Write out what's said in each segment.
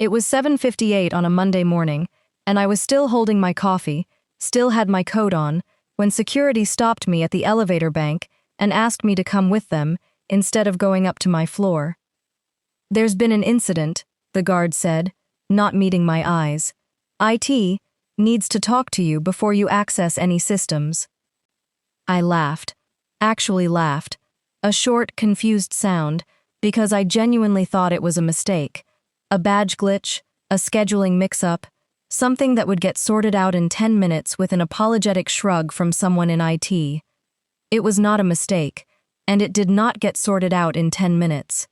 It was 7:58 on a Monday morning, and I was still holding my coffee, still had my coat on, when security stopped me at the elevator bank and asked me to come with them instead of going up to my floor. "There's been an incident," the guard said, not meeting my eyes. "IT needs to talk to you before you access any systems." I laughed, actually laughed, a short, confused sound, because I genuinely thought it was a mistake, a badge glitch, a scheduling mix-up, something that would get sorted out in 10 minutes with an apologetic shrug from someone in IT. It was not a mistake, and it did not get sorted out in 10 minutes.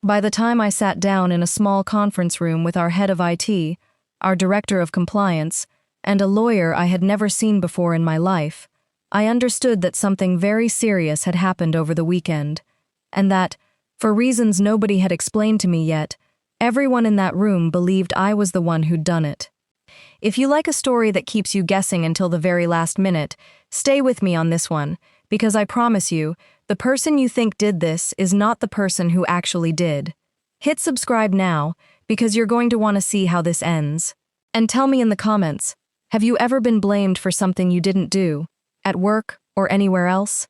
By the time I sat down in a small conference room with our head of IT, our director of compliance, and a lawyer I had never seen before in my life, I understood that something very serious had happened over the weekend, and that, for reasons nobody had explained to me yet, everyone in that room believed I was the one who'd done it. If you like a story that keeps you guessing until the very last minute, stay with me on this one, because I promise you, the person you think did this is not the person who actually did. Hit subscribe now, because you're going to want to see how this ends. And tell me in the comments, have you ever been blamed for something you didn't do, at work or anywhere else?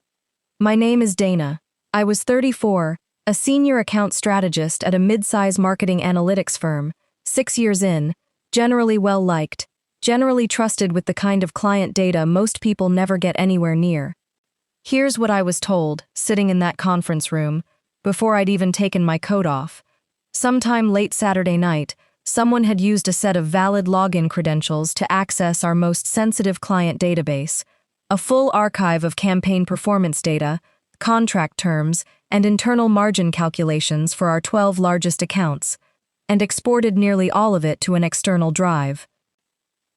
My name is Dana. I was 34, a senior account strategist at a mid-size marketing analytics firm, 6 years in, generally well-liked, generally trusted with the kind of client data most people never get anywhere near. Here's what I was told, sitting in that conference room, before I'd even taken my coat off. Sometime late Saturday night, someone had used a set of valid login credentials to access our most sensitive client database, a full archive of campaign performance data, contract terms, and internal margin calculations for our 12 largest accounts, and exported nearly all of it to an external drive.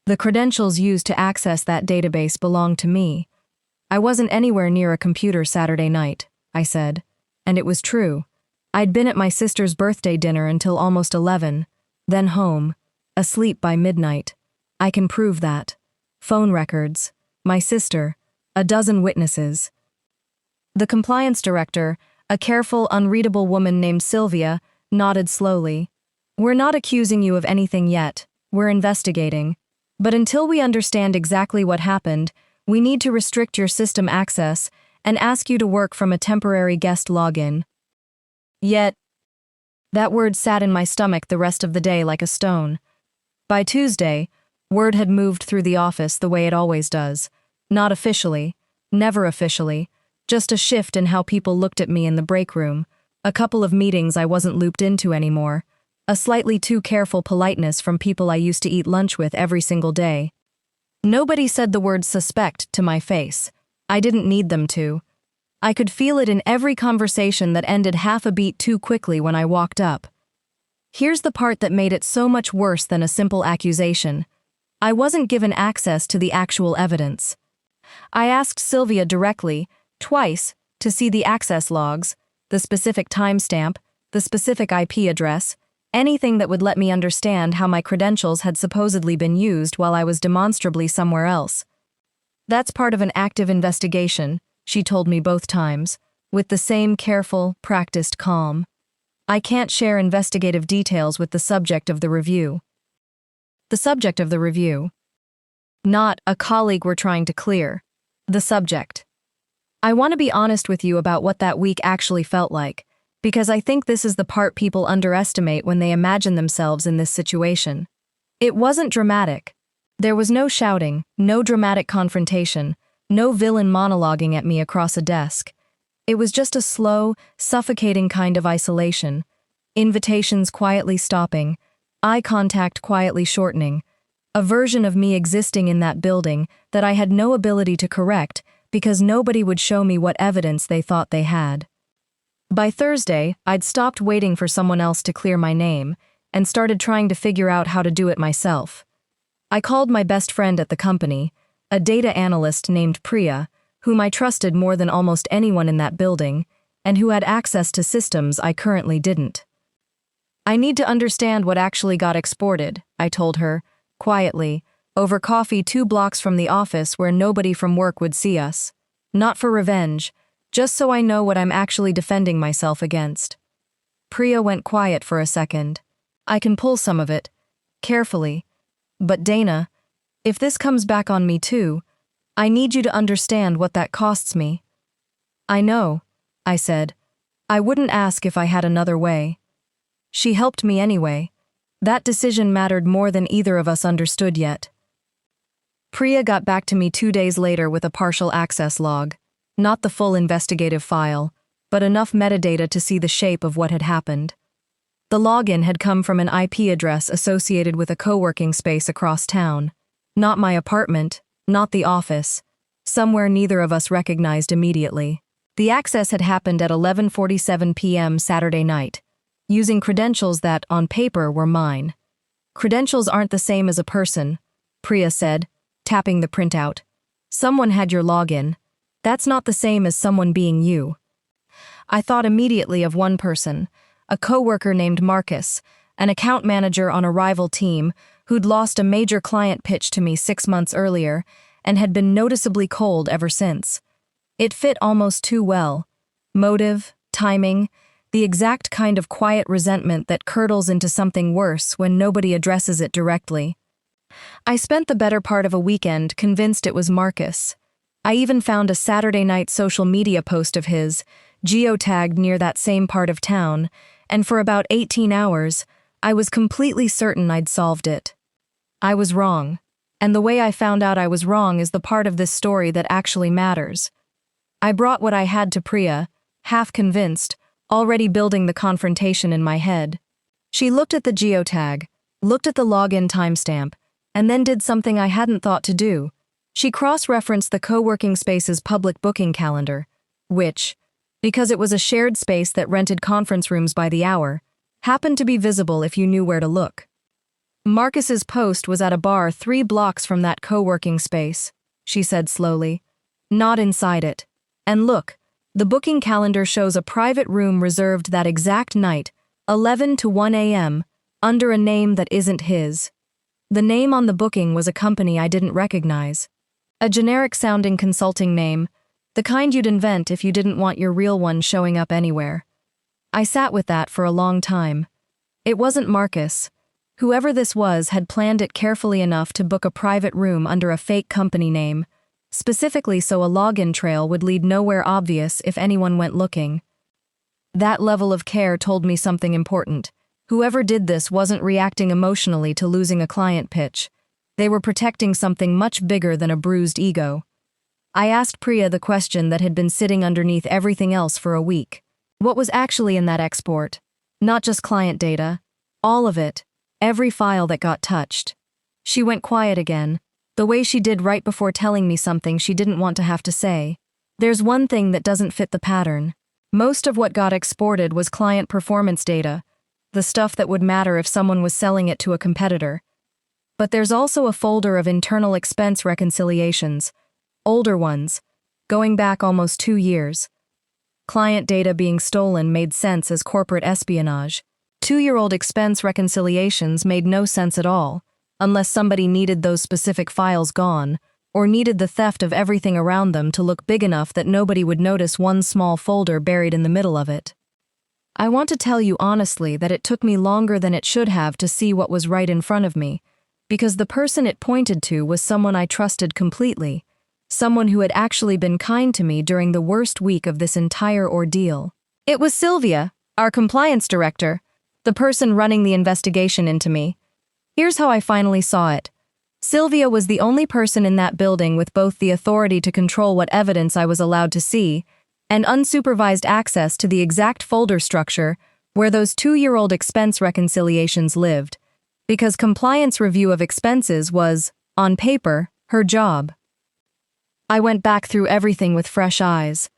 The credentials used to access that database belonged to me. I wasn't anywhere near a computer Saturday night, I said, and it was true. I'd been at my sister's birthday dinner until almost 11, then home, asleep by midnight. I can prove that. Phone records, my sister, a dozen witnesses. The compliance director, a careful, unreadable woman named Sylvia, nodded slowly. "We're not accusing you of anything yet. We're investigating. But until we understand exactly what happened, we need to restrict your system access and ask you to work from a temporary guest login." Yet, that word sat in my stomach the rest of the day like a stone. By Tuesday, word had moved through the office the way it always does. Not officially, never officially, just a shift in how people looked at me in the break room, a couple of meetings I wasn't looped into anymore, a slightly too careful politeness from people I used to eat lunch with every single day. Nobody said the word suspect to my face. I didn't need them to. I could feel it in every conversation that ended half a beat too quickly when I walked up. Here's the part that made it so much worse than a simple accusation. I wasn't given access to the actual evidence. I asked Sylvia directly, twice, to see the access logs, the specific timestamp, the specific IP address, anything that would let me understand how my credentials had supposedly been used while I was demonstrably somewhere else. "That's part of an active investigation," she told me both times, with the same careful, practiced calm. "I can't share investigative details with the subject of the review." The subject of the review. Not a colleague we're trying to clear. The subject. I want to be honest with you about what that week actually felt like, because I think this is the part people underestimate when they imagine themselves in this situation. It wasn't dramatic. There was no shouting, no dramatic confrontation, no villain monologuing at me across a desk. It was just a slow, suffocating kind of isolation, invitations quietly stopping, eye contact quietly shortening, a version of me existing in that building that I had no ability to correct because nobody would show me what evidence they thought they had. By Thursday, I'd stopped waiting for someone else to clear my name and started trying to figure out how to do it myself. I called my best friend at the company, a data analyst named Priya, whom I trusted more than almost anyone in that building, and who had access to systems I currently didn't. "I need to understand what actually got exported," I told her, quietly, over coffee 2 blocks from the office where nobody from work would see us. Not for revenge, just so I know what I'm actually defending myself against. Priya went quiet for a second. I can pull some of it, carefully. But Dana, if this comes back on me too, I need you to understand what that costs me. I know, I said. I wouldn't ask if I had another way. She helped me anyway. That decision mattered more than either of us understood yet. Priya got back to me 2 days later with a partial access log. Not the full investigative file, but enough metadata to see the shape of what had happened. The login had come from an IP address associated with a co-working space across town. Not my apartment, not the office. Somewhere neither of us recognized immediately. The access had happened at 11:47 p.m. Saturday night, using credentials that, on paper, were mine. Credentials aren't the same as a person, Priya said, tapping the printout. Someone had your login. That's not the same as someone being you. I thought immediately of one person, a coworker named Marcus, an account manager on a rival team who'd lost a major client pitch to me 6 months earlier and had been noticeably cold ever since. It fit almost too well. Motive, timing, the exact kind of quiet resentment that curdles into something worse when nobody addresses it directly. I spent the better part of a weekend convinced it was Marcus. I even found a Saturday night social media post of his, geotagged near that same part of town, and for about 18 hours, I was completely certain I'd solved it. I was wrong, and the way I found out I was wrong is the part of this story that actually matters. I brought what I had to Priya, half convinced, already building the confrontation in my head. She looked at the geotag, looked at the login timestamp, and then did something I hadn't thought to do. She cross-referenced the co-working space's public booking calendar, which, because it was a shared space that rented conference rooms by the hour, happened to be visible if you knew where to look. Marcus's post was at a bar 3 blocks from that co-working space, she said slowly. Not inside it. And look, the booking calendar shows a private room reserved that exact night, 11 to 1 a.m., under a name that isn't his. The name on the booking was a company I didn't recognize. A generic-sounding consulting name, the kind you'd invent if you didn't want your real one showing up anywhere. I sat with that for a long time. It wasn't Marcus. Whoever this was had planned it carefully enough to book a private room under a fake company name, specifically so a login trail would lead nowhere obvious if anyone went looking. That level of care told me something important. Whoever did this wasn't reacting emotionally to losing a client pitch. They were protecting something much bigger than a bruised ego. I asked Priya the question that had been sitting underneath everything else for a week. What was actually in that export? Not just client data. All of it. Every file that got touched. She went quiet again, the way she did right before telling me something she didn't want to have to say. There's one thing that doesn't fit the pattern. Most of what got exported was client performance data, the stuff that would matter if someone was selling it to a competitor. But there's also a folder of internal expense reconciliations, older ones, going back almost 2 years. Client data being stolen made sense as corporate espionage. 2-year-old expense reconciliations made no sense at all, unless somebody needed those specific files gone, or needed the theft of everything around them to look big enough that nobody would notice one small folder buried in the middle of it. I want to tell you honestly that it took me longer than it should have to see what was right in front of me, because the person it pointed to was someone I trusted completely, someone who had actually been kind to me during the worst week of this entire ordeal. It was Sylvia, our compliance director, the person running the investigation into me. Here's how I finally saw it. Sylvia was the only person in that building with both the authority to control what evidence I was allowed to see and unsupervised access to the exact folder structure where those 2-year-old expense reconciliations lived, because compliance review of expenses was, on paper, her job. I went back through everything with fresh eyes.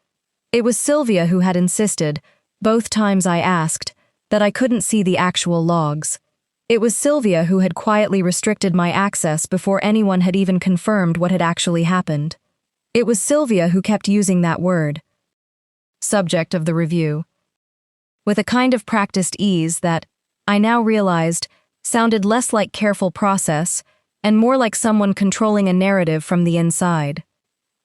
It was Sylvia who had insisted, both times I asked, that I couldn't see the actual logs. It was Sylvia who had quietly restricted my access before anyone had even confirmed what had actually happened. It was Sylvia who kept using that word. Subject of the review. With a kind of practiced ease that, I now realized, sounded less like careful process and more like someone controlling a narrative from the inside.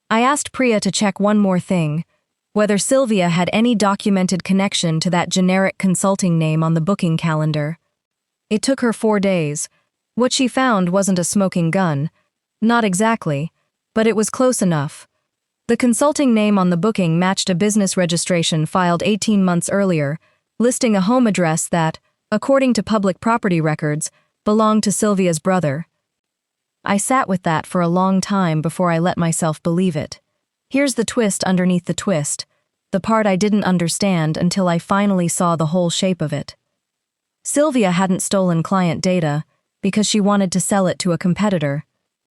I asked Priya to check one more thing, whether Sylvia had any documented connection to that generic consulting name on the booking calendar. It took her 4 days. What she found wasn't a smoking gun. Not exactly, but it was close enough. The consulting name on the booking matched a business registration filed 18 months earlier, listing a home address that, according to public property records, belonged to Sylvia's brother. I sat with that for a long time before I let myself believe it. Here's the twist underneath the twist, the part I didn't understand until I finally saw the whole shape of it. Sylvia hadn't stolen client data because she wanted to sell it to a competitor.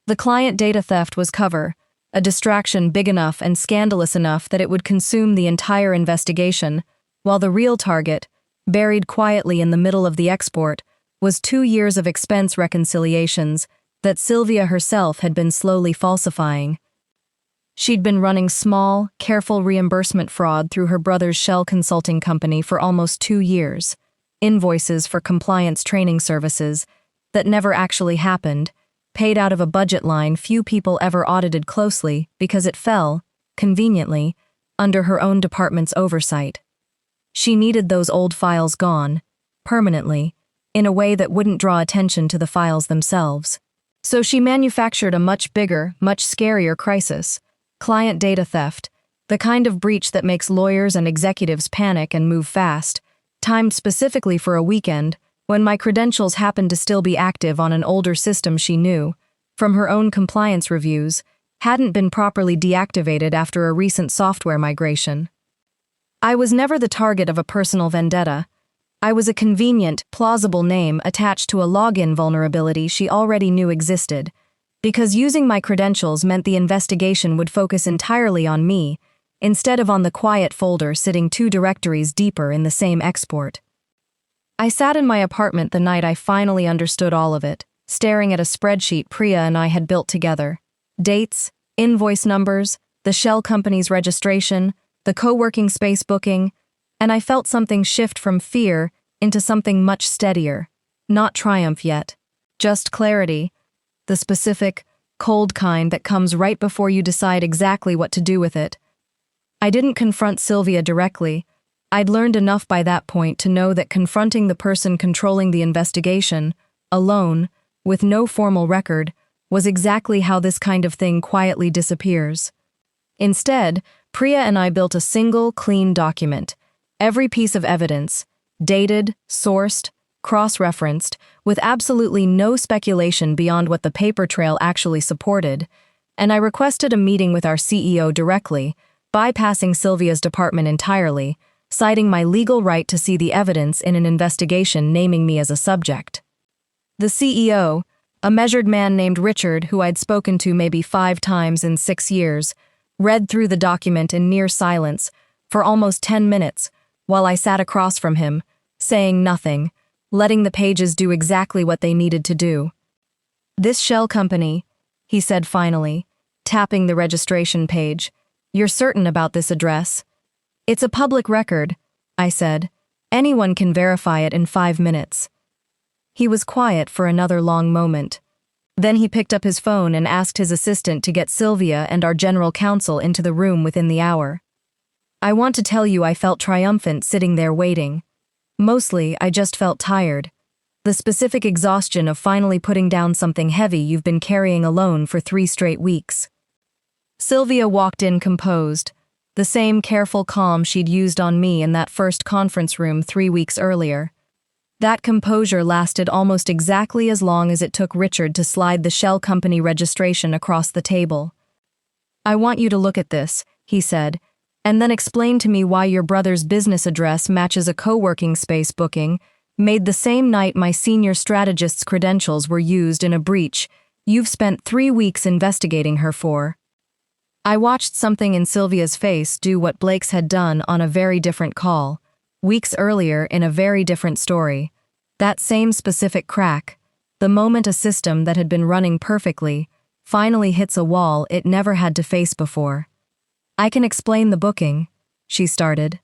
The client data theft was cover, a distraction big enough and scandalous enough that it would consume the entire investigation, while the real target, buried quietly in the middle of the export, was 2 years of expense reconciliations that Sylvia herself had been slowly falsifying. She'd been running small, careful reimbursement fraud through her brother's shell consulting company for almost 2 years, invoices for compliance training services that never actually happened, paid out of a budget line few people ever audited closely because it fell, conveniently, under her own department's oversight. She needed those old files gone, permanently, in a way that wouldn't draw attention to the files themselves. So she manufactured a much bigger, much scarier crisis: client data theft, the kind of breach that makes lawyers and executives panic and move fast, timed specifically for a weekend when my credentials happened to still be active on an older system she knew, from her own compliance reviews, hadn't been properly deactivated after a recent software migration. I was never the target of a personal vendetta. I was a convenient, plausible name attached to a login vulnerability she already knew existed, because using my credentials meant the investigation would focus entirely on me, instead of on the quiet folder sitting 2 directories deeper in the same export. I sat in my apartment the night I finally understood all of it, staring at a spreadsheet Priya and I had built together. Dates, invoice numbers, the shell company's registration, the co-working space booking, and I felt something shift from fear into something much steadier. Not triumph yet, just clarity, the specific, cold kind that comes right before you decide exactly what to do with it. I didn't confront Sylvia directly. I'd learned enough by that point to know that confronting the person controlling the investigation, alone, with no formal record, was exactly how this kind of thing quietly disappears. Instead, Priya and I built a single, clean document. Every piece of evidence, dated, sourced, cross-referenced, with absolutely no speculation beyond what the paper trail actually supported, and I requested a meeting with our CEO directly, bypassing Sylvia's department entirely, citing my legal right to see the evidence in an investigation naming me as a subject. The CEO, a measured man named Richard who I'd spoken to maybe 5 times in 6 years, read through the document in near silence for almost 10 minutes while I sat across from him, saying nothing, letting the pages do exactly what they needed to do. "This shell company," he said finally, tapping the registration page. "You're certain about this address?" "It's a public record," I said. "Anyone can verify it in 5 minutes." He was quiet for another long moment. Then he picked up his phone and asked his assistant to get Sylvia and our general counsel into the room within the hour. I want to tell you I felt triumphant sitting there waiting. Mostly, I just felt tired. The specific exhaustion of finally putting down something heavy you've been carrying alone for 3 straight weeks. Sylvia walked in composed, the same careful calm she'd used on me in that first conference room 3 weeks earlier. That composure lasted almost exactly as long as it took Richard to slide the shell company registration across the table. "I want you to look at this," he said, "and then explain to me why your brother's business address matches a co-working space booking, made the same night my senior strategist's credentials were used in a breach you've spent 3 weeks investigating her for." I watched something in Sylvia's face do what Blake's had done on a very different call, weeks earlier in a very different story. That same specific crack, the moment a system that had been running perfectly finally hits a wall it never had to face before. "I can explain the booking," she started.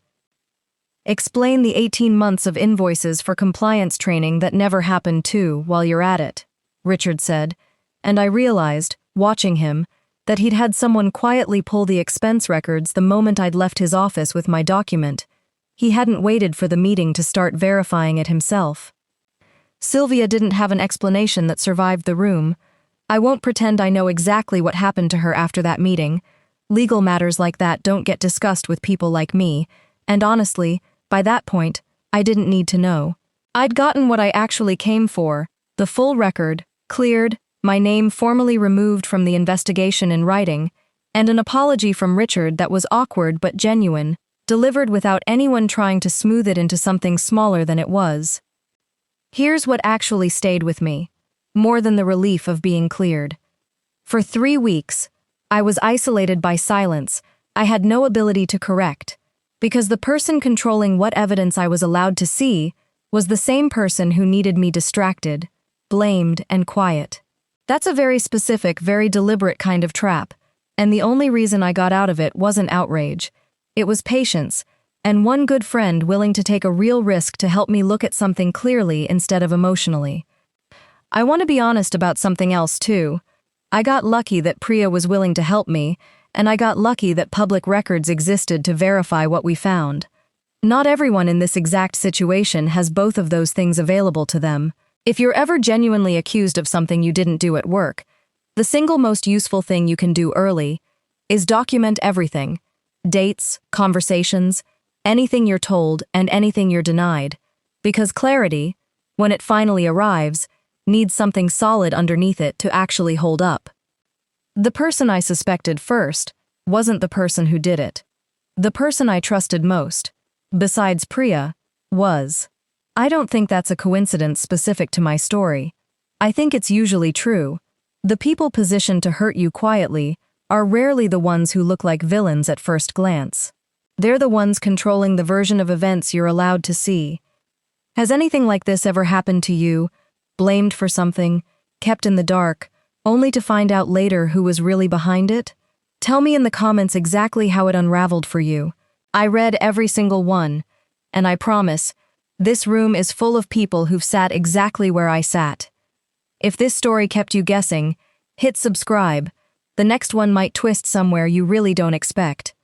"Explain the 18 months of invoices for compliance training that never happened too while you're at it," Richard said, and I realized, watching him, that he'd had someone quietly pull the expense records the moment I'd left his office with my document. He hadn't waited for the meeting to start verifying it himself. Sylvia didn't have an explanation that survived the room. I won't pretend I know exactly what happened to her after that meeting. Legal matters like that don't get discussed with people like me, and honestly, by that point, I didn't need to know. I'd gotten what I actually came for, the full record, cleared, my name formally removed from the investigation in writing, and an apology from Richard that was awkward but genuine, delivered without anyone trying to smooth it into something smaller than it was. Here's what actually stayed with me, more than the relief of being cleared. For 3 weeks, I was isolated by silence. I had no ability to correct, because the person controlling what evidence I was allowed to see was the same person who needed me distracted, blamed, and quiet. That's a very specific, very deliberate kind of trap, and the only reason I got out of it wasn't outrage. It was patience, and one good friend willing to take a real risk to help me look at something clearly instead of emotionally. I want to be honest about something else too. I got lucky that Priya was willing to help me, and I got lucky that public records existed to verify what we found. Not everyone in this exact situation has both of those things available to them. If you're ever genuinely accused of something you didn't do at work, the single most useful thing you can do early is document everything. Dates, conversations, anything you're told and anything you're denied. Because clarity, when it finally arrives, needs something solid underneath it to actually hold up. The person I suspected first wasn't the person who did it. The person I trusted most, besides Priya, was. I don't think that's a coincidence specific to my story. I think it's usually true. The people positioned to hurt you quietly are rarely the ones who look like villains at first glance. They're the ones controlling the version of events you're allowed to see. Has anything like this ever happened to you? Blamed for something, kept in the dark, only to find out later who was really behind it? Tell me in the comments exactly how it unraveled for you. I read every single one, and I promise, this room is full of people who've sat exactly where I sat. If this story kept you guessing, hit subscribe. The next one might twist somewhere you really don't expect.